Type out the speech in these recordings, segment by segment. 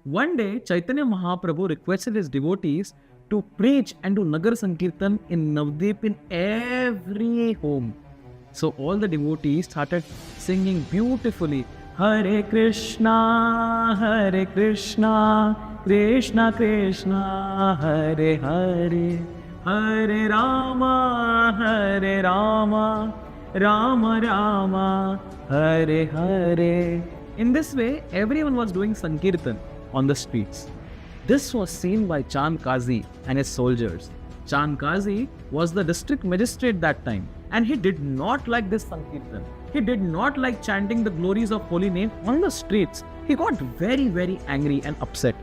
One day, Chaitanya Mahaprabhu requested his devotees to preach and do Nagar Sankirtan in Navdeep in every home. So all the devotees started singing beautifully, Hare Krishna, Krishna Krishna, Hare Hare, Hare Rama, Rama Rama, Hare Hare. In this way, everyone was doing Sankirtan on the streets. This was seen by Chand Kazi and his soldiers. Chand Kazi was the district magistrate that time, and he did not like this Sankirtan. He did not like chanting the glories of holy name on the streets. He got very angry and upset.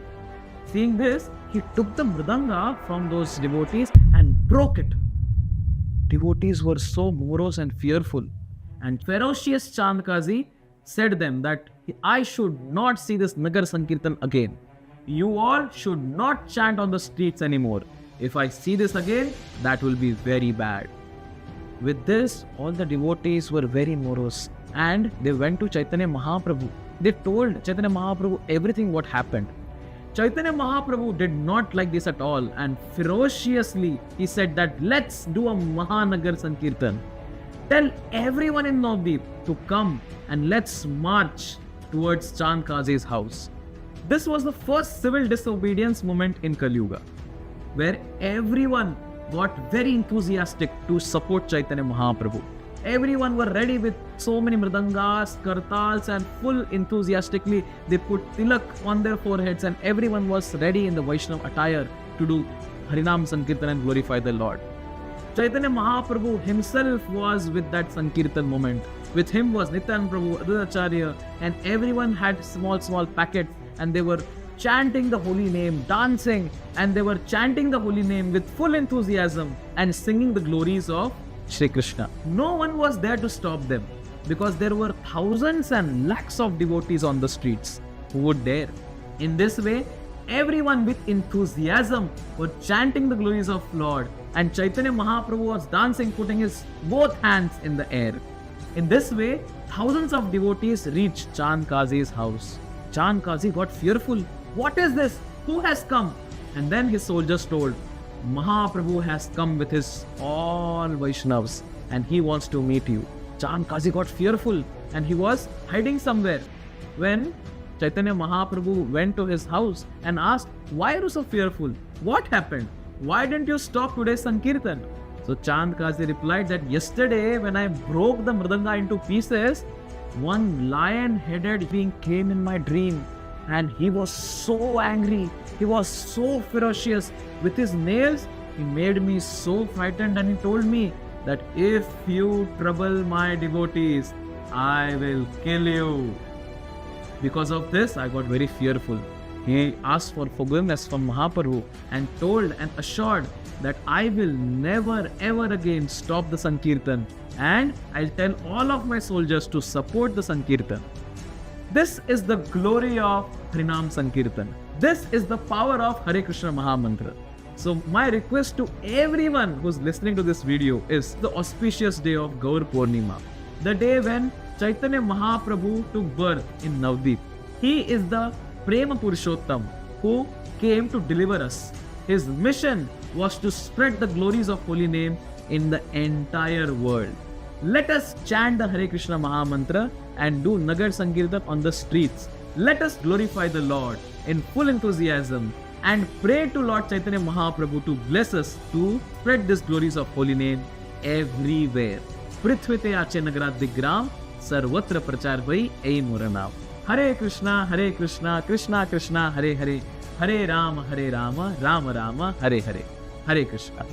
Seeing this, he took the mridanga from those devotees and broke it. Devotees were so morose and fearful, and ferocious Chand Kazi said them that I should not see this Nagar Sankirtan again. You all should not chant on the streets anymore. If I see this again, that will be very bad. With this, all the devotees were very morose and they went to Chaitanya Mahaprabhu. They told Chaitanya Mahaprabhu everything what happened. Chaitanya Mahaprabhu did not like this at all, and ferociously he said that let's do a Mahanagar Sankirtan. Tell everyone in Navdeep to come and let's march towards Chand Kazi's house. This was the first civil disobedience movement in Kali Yuga, where everyone got very enthusiastic to support Chaitanya Mahaprabhu. Everyone were ready with so many mridangas, kartals, and full enthusiastically they put tilak on their foreheads, and everyone was ready in the Vaishnava attire to do Harinam Sankirtan and glorify the Lord. Chaitanya Mahaprabhu himself was with that Sankirtan moment. With him was Nityan Prabhu, Advaitacharya, and everyone had small packets, and they were chanting the holy name, dancing, and they were chanting the holy name with full enthusiasm and singing the glories of Shri Krishna. No one was there to stop them because there were thousands and lakhs of devotees on the streets who would dare. In this way, everyone with enthusiasm were chanting the glories of Lord, and Chaitanya Mahaprabhu was dancing, putting his both hands in the air. In this way, thousands of devotees reached Chand Kazi's house. Chand Kazi got fearful. What is this? Who has come? And then his soldiers told, Mahaprabhu has come with his all Vaishnavas and he wants to meet you. Chand Kazi got fearful and he was hiding somewhere. When Chaitanya Mahaprabhu went to his house and asked, why are you so fearful? What happened? Why didn't you stop today's Sankirtan? So Chand Kazi replied that yesterday when I broke the mridanga into pieces, one lion-headed being came in my dream, and he was so angry, he was so ferocious. With his nails, he made me so frightened, and he told me that if you trouble my devotees, I will kill you. Because of this, I got very fearful. He asked for forgiveness from Mahaprabhu and told and assured that I will never ever again stop the Sankirtan, and I'll tell all of my soldiers to support the Sankirtan. This is the glory of Harinam Sankirtan. This is the power of Hare Krishna Mahamantra. So my request to everyone who's listening to this video is the auspicious day of Gaur Purnima, the day when Chaitanya Mahaprabhu took birth in Navdeep. He is the Prema Purushottam who came to deliver us. His mission was to spread the glories of holy name in the entire world. Let us chant the Hare Krishna Mahamantra and do Nagar Sankirtan on the streets. Let us glorify the Lord in full enthusiasm and pray to Lord Chaitanya Mahaprabhu to bless us to spread these glories of holy name everywhere. Prithvite ache nagara digram sarvatra prachar bhai ei mora naam. Hare Krishna, Krishna Krishna, Hare Hare, Hare Rama, Rama Rama, Hare Hare. Hare Krishna.